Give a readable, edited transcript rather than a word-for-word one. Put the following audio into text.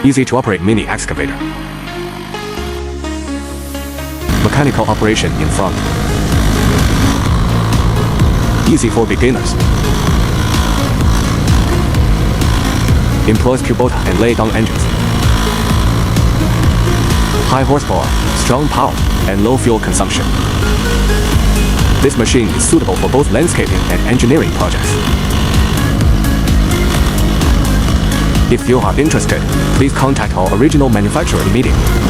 Easy to operate mini excavator. Mechanical operation in front. Easy for beginners. Employs Kubota and lay-down engines. High horsepower, strong power, and low fuel consumption. This machine is suitable for both landscaping and engineering projects. If you are interested, please contact our original manufacturer immediately.